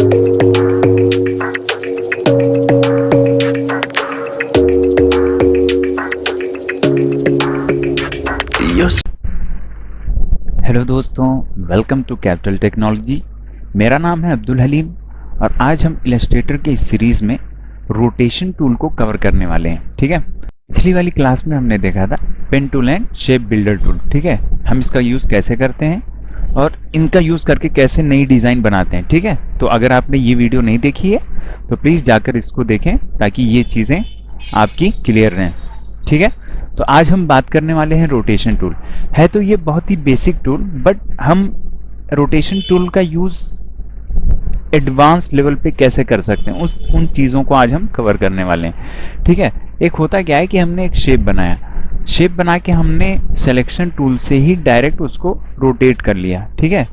Hello दोस्तों, welcome to capital technology. मेरा नाम है अब्दुल हलीम और आज हम इलस्ट्रेटर के इस सीरीज़ में रोटेशन टूल को कवर करने वाले हैं। ठीक है, पिछली वाली क्लास में हमने देखा था pen tool and shape builder tool. ठीक है, हम इसका यूज़ कैसे करते हैं और इनका यूज़ करके कैसे नई डिज़ाइन बनाते हैं। ठीक है, तो अगर आपने ये वीडियो नहीं देखी है तो प्लीज़ जाकर इसको देखें ताकि ये चीज़ें आपकी क्लियर रहें। ठीक है, तो आज हम बात करने वाले हैं रोटेशन टूल। है तो ये बहुत ही बेसिक टूल, बट हम रोटेशन टूल का यूज़ एडवांस लेवल पे कैसे कर सकते हैं उन चीज़ों को आज हम कवर करने वाले हैं। ठीक है, एक होता क्या है कि हमने एक शेप बनाया, शेप बना के हमने सिलेक्शन टूल से ही डायरेक्ट उसको रोटेट कर लिया। ठीक है,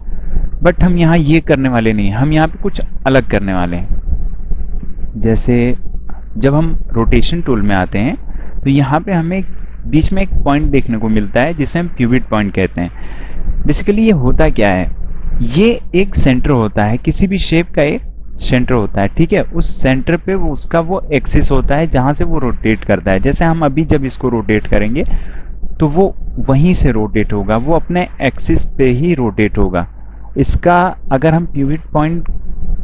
बट हम यहाँ ये करने वाले नहीं, हम यहाँ पे कुछ अलग करने वाले हैं। जैसे जब हम रोटेशन टूल में आते हैं तो यहाँ पे हमें बीच में एक पॉइंट देखने को मिलता है जिसे हम पिवट पॉइंट कहते हैं। बेसिकली ये होता क्या है, ये एक सेंटर होता है, किसी भी शेप का एक सेंटर होता है। ठीक है, उस सेंटर पे उसका वो एक्सिस होता है जहाँ से वो रोटेट करता है। जैसे हम अभी जब इसको रोटेट करेंगे तो वो वहीं से रोटेट होगा, वो अपने एक्सिस पे ही रोटेट होगा। इसका अगर हम पिवट पॉइंट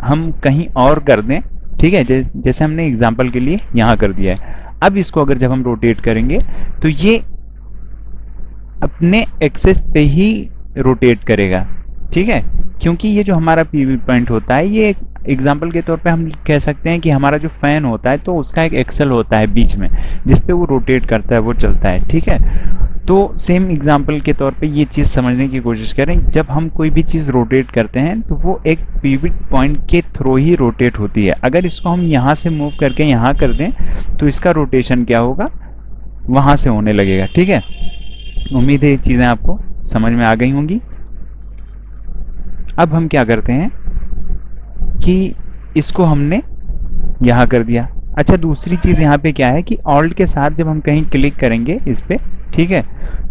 हम कहीं और कर दें, ठीक है, जैसे हमने एग्जाम्पल के लिए यहाँ कर दिया है, अब इसको अगर जब हम रोटेट करेंगे तो ये अपने एक्सेस पे ही रोटेट करेगा। ठीक है, क्योंकि ये जो हमारा पीवी पॉइंट होता है, ये एग्जांपल के तौर पे हम कह सकते हैं कि हमारा जो फैन होता है तो उसका एक एक्सल होता है बीच में जिस पे वो रोटेट करता है, वो चलता है। ठीक है, तो सेम एग्जांपल के तौर पे ये चीज़ समझने की कोशिश करें। जब हम कोई भी चीज़ रोटेट करते हैं तो वो एक पिवट पॉइंट के थ्रू ही रोटेट होती है। अगर इसको हम यहाँ से मूव करके यहाँ कर दें तो इसका रोटेशन क्या होगा, वहाँ से होने लगेगा। ठीक है, उम्मीद है ये चीज़ें आपको समझ में आ गई होंगी। अब हम क्या करते हैं कि इसको हमने यहाँ कर दिया। अच्छा, दूसरी चीज़ यहाँ पे क्या है कि ऑल्ट के साथ जब हम कहीं क्लिक करेंगे इस पे, ठीक है,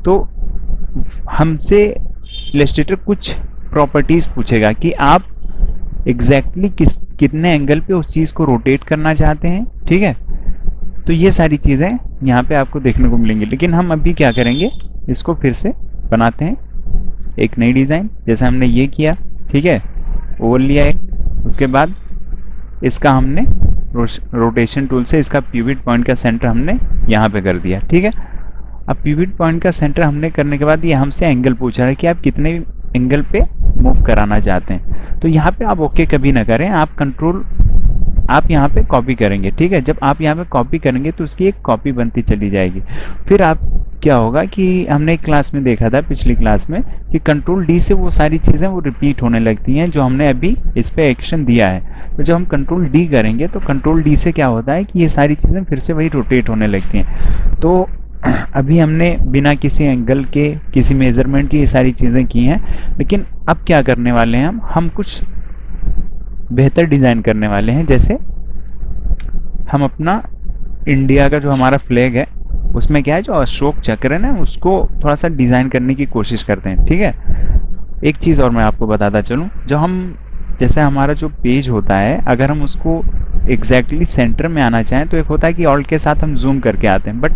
तो हमसे इलस्ट्रेटर कुछ प्रॉपर्टीज़ पूछेगा कि आप एग्जैक्टली कितने एंगल पे उस चीज़ को रोटेट करना चाहते हैं। ठीक है, तो ये सारी चीज़ें यहाँ पे आपको देखने को मिलेंगी। लेकिन हम अभी क्या करेंगे, इसको फिर से बनाते हैं एक नई डिज़ाइन। जैसे हमने ये किया, ठीक है, ओवर लिया एक, उसके बाद इसका हमने रोटेशन टूल से इसका पिवट पॉइंट का सेंटर हमने यहाँ पे कर दिया। ठीक है, अब पिवट पॉइंट का सेंटर हमने करने के बाद ये हमसे एंगल पूछ रहा है कि आप कितने एंगल पे मूव कराना चाहते हैं। तो यहाँ पे आप ओके कभी ना करें, आप यहाँ पे कॉपी करेंगे। ठीक है, जब आप यहाँ पे कॉपी करेंगे तो उसकी एक कॉपी बनती चली जाएगी। फिर आप क्या होगा कि हमने एक क्लास में देखा था, पिछली क्लास में, कि कंट्रोल डी से वो सारी चीज़ें वो रिपीट होने लगती हैं जो हमने अभी इस पे एक्शन दिया है। तो जब हम कंट्रोल डी करेंगे तो कंट्रोल डी से क्या होता है कि ये सारी चीज़ें फिर से वही रोटेट होने लगती हैं। तो अभी हमने बिना किसी एंगल के, किसी मेजरमेंट की ये सारी चीज़ें की हैं। लेकिन अब क्या करने वाले हैं, हम कुछ बेहतर डिज़ाइन करने वाले हैं। जैसे हम अपना इंडिया का जो हमारा फ्लैग है उसमें क्या है, जो अशोक चक्र है ना, उसको थोड़ा सा डिज़ाइन करने की कोशिश करते हैं। ठीक है, एक चीज़ और मैं आपको बताता चलूँ, जो हम जैसे हमारा जो पेज होता है, अगर हम उसको एग्जैक्टली सेंटर में आना चाहें तो एक होता है कि ऑल्ट के साथ हम जूम करके आते हैं, बट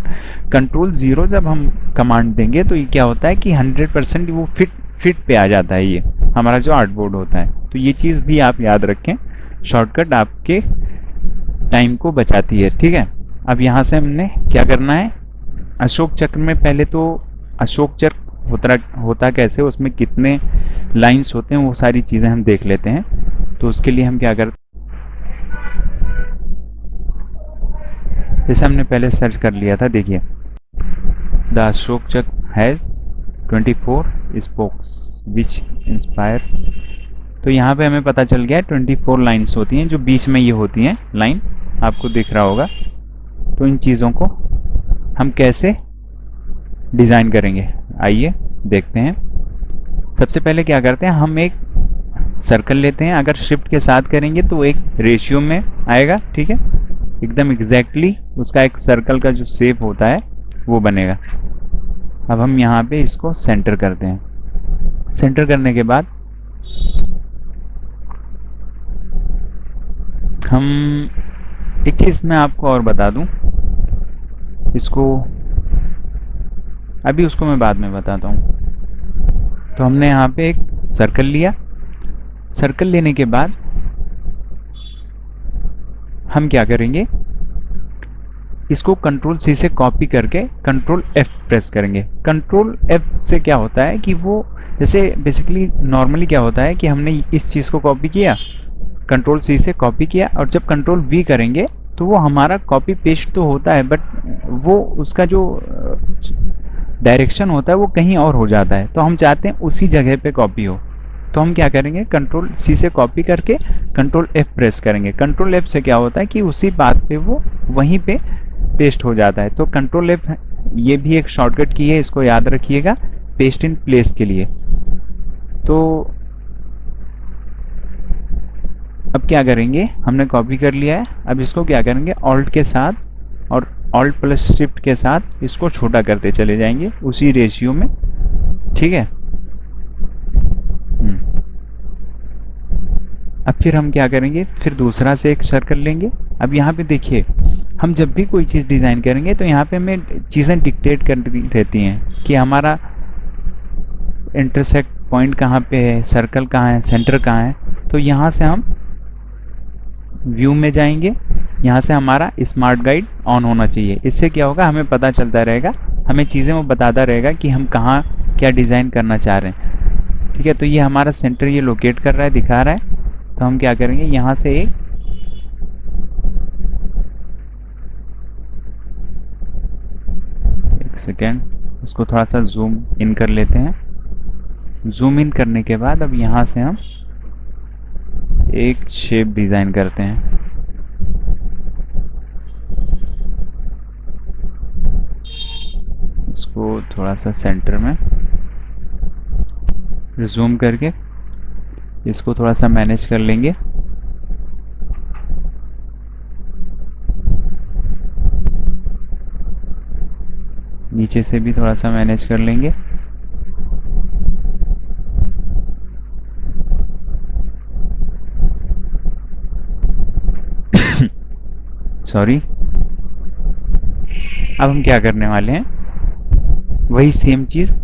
कंट्रोल 0 जब हम कमांड देंगे तो ये क्या होता है कि 100% वो फिट पे आ जाता है ये हमारा जो आर्टबोर्ड होता है। तो ये चीज़ भी आप याद रखें, शॉर्टकट आपके टाइम को बचाती है। ठीक है, अब यहाँ से हमने क्या करना है, अशोक चक्र में पहले तो अशोक चक्र होता कैसे, उसमें कितने लाइंस होते हैं, वो सारी चीज़ें हम देख लेते हैं। तो उसके लिए हम क्या करते हैं, जैसे हमने पहले सर्च कर लिया था, देखिए द अशोक चक्र हैज़ 24 स्पोक्स विच इंस्पायर। तो यहाँ पे हमें पता चल गया 24 लाइंस होती हैं जो बीच में ये होती हैं लाइन, आपको दिख रहा होगा। तो इन चीज़ों को हम कैसे डिज़ाइन करेंगे, आइए देखते हैं। सबसे पहले क्या करते हैं, हम एक सर्कल लेते हैं। अगर शिफ्ट के साथ करेंगे तो एक रेशियो में आएगा। ठीक है, एकदम एग्जैक्टली उसका एक सर्कल का जो शेप होता है वो बनेगा। अब हम यहाँ पे इसको सेंटर करते हैं। सेंटर करने के बाद हम एक चीज़ मैं आपको और बता दूं, इसको अभी उसको मैं बाद में बताता हूँ। तो हमने यहाँ पे एक सर्कल लिया। सर्कल लेने के बाद हम क्या करेंगे, इसको कंट्रोल सी से कॉपी करके कंट्रोल एफ प्रेस करेंगे। कंट्रोल एफ से क्या होता है कि वो जैसे बेसिकली नॉर्मली क्या होता है कि हमने इस चीज़ को कॉपी किया, कंट्रोल सी से कॉपी किया, और जब कंट्रोल वी करेंगे तो वो हमारा कॉपी पेस्ट तो होता है, बट वो उसका जो डायरेक्शन होता है वो कहीं और हो जाता है। तो हम चाहते हैं उसी जगह पे कॉपी हो। तो हम क्या करेंगे, कंट्रोल सी से कॉपी करके कंट्रोल एफ प्रेस करेंगे। कंट्रोल एफ से क्या होता है कि उसी बात पे वो वहीं पे पेस्ट हो जाता है। तो कंट्रोल एफ ये भी एक शॉर्टकट की है, इसको याद रखिएगा पेस्ट इन प्लेस के लिए। तो अब क्या करेंगे, हमने कॉपी कर लिया है। अब इसको क्या करेंगे, ऑल्ट के साथ और ऑल्ट प्लस शिफ्ट के साथ इसको छोटा करते चले जाएंगे उसी रेशियो में। ठीक है। अब फिर हम क्या करेंगे, फिर दूसरा से एक सर्कल लेंगे। अब यहाँ पे देखिए, हम जब भी कोई चीज़ डिज़ाइन करेंगे तो यहाँ पे हमें चीज़ें डिक्टेट करती रहती हैं कि हमारा इंटरसेक्ट पॉइंट कहाँ पे है, सर्कल कहाँ है, सेंटर कहाँ है। तो यहाँ से हम व्यू में जाएंगे, यहाँ से हमारा स्मार्ट गाइड ऑन होना चाहिए। इससे क्या होगा, हमें पता चलता रहेगा, हमें चीज़ें वो बताता रहेगा कि हम कहाँ क्या डिज़ाइन करना चाह रहे हैं। ठीक है। तो ये हमारा सेंटर ये लोकेट कर रहा है, दिखा रहा है। तो हम क्या करेंगे, यहाँ से एक सेकेंड इसको थोड़ा सा जूम इन कर लेते हैं। जूम इन करने के बाद अब यहाँ से हम एक शेप डिज़ाइन करते हैं। इसको थोड़ा सा सेंटर में जूम करके इसको थोड़ा सा मैनेज कर लेंगे। नीचे से भी थोड़ा सा मैनेज कर लेंगे। सॉरी। अब हम क्या करने वाले हैं, वही सेम चीज़।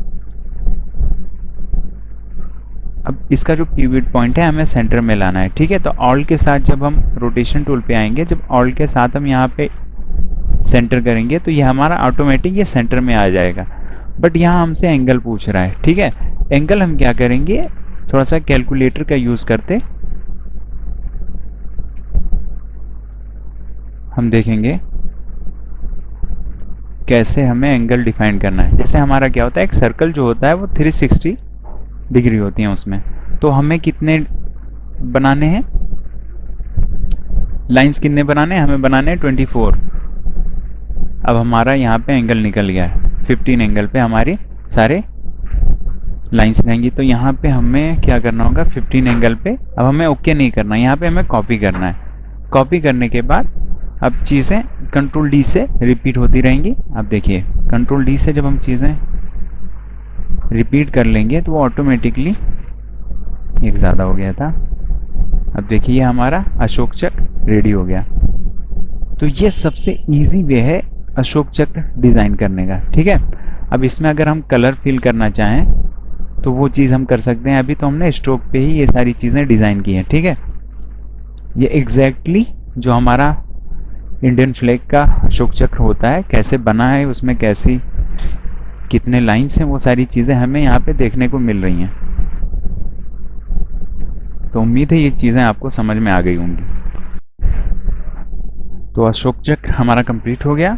अब इसका जो पिवट पॉइंट है हमें सेंटर में लाना है। ठीक है। तो ऑल्ट के साथ जब हम रोटेशन टूल पे आएंगे, जब ऑल्ट के साथ हम यहाँ पे सेंटर करेंगे तो ये हमारा ऑटोमेटिक ये सेंटर में आ जाएगा। बट यहाँ हमसे एंगल पूछ रहा है। ठीक है। एंगल हम क्या करेंगे, थोड़ा सा कैलकुलेटर का यूज़ करते हम देखेंगे कैसे हमें एंगल डिफाइन करना है। जैसे हमारा क्या होता है, एक सर्कल जो होता है वो 360 डिग्री होती हैं उसमें। तो हमें कितने बनाने हैं, लाइंस कितने बनाने हैं, हमें बनाने हैं 24। अब हमारा यहाँ पे एंगल निकल गया है, 15 एंगल पे हमारी सारे लाइंस रहेंगी। तो यहाँ पे हमें क्या करना होगा, 15 एंगल पे अब हमें ओके नहीं करना, यहाँ पे हमें कॉपी करना है। कॉपी करने के बाद अब चीज़ें कंट्रोल डी से रिपीट होती रहेंगी। अब देखिए कंट्रोल डी से जब हम चीज़ें रिपीट कर लेंगे तो वो ऑटोमेटिकली एक ज़्यादा हो गया था। अब देखिए हमारा अशोक चक्र रेडी हो गया। तो ये सबसे इजी वे है अशोक चक्र डिज़ाइन करने का। ठीक है। अब इसमें अगर हम कलर फिल करना चाहें तो वो चीज़ हम कर सकते हैं। अभी तो हमने स्ट्रोक पे ही ये सारी चीज़ें डिज़ाइन की हैं। ठीक है। ये एग्जैक्टली जो हमारा इंडियन फ्लैग का अशोक चक्र होता है कैसे बना है, उसमें कैसी कितने लाइन्स हैं, वो सारी चीज़ें हमें यहाँ पे देखने को मिल रही हैं। तो उम्मीद है ये चीज़ें आपको समझ में आ गई होंगी। तो अशोक चक्र हमारा कंप्लीट हो गया।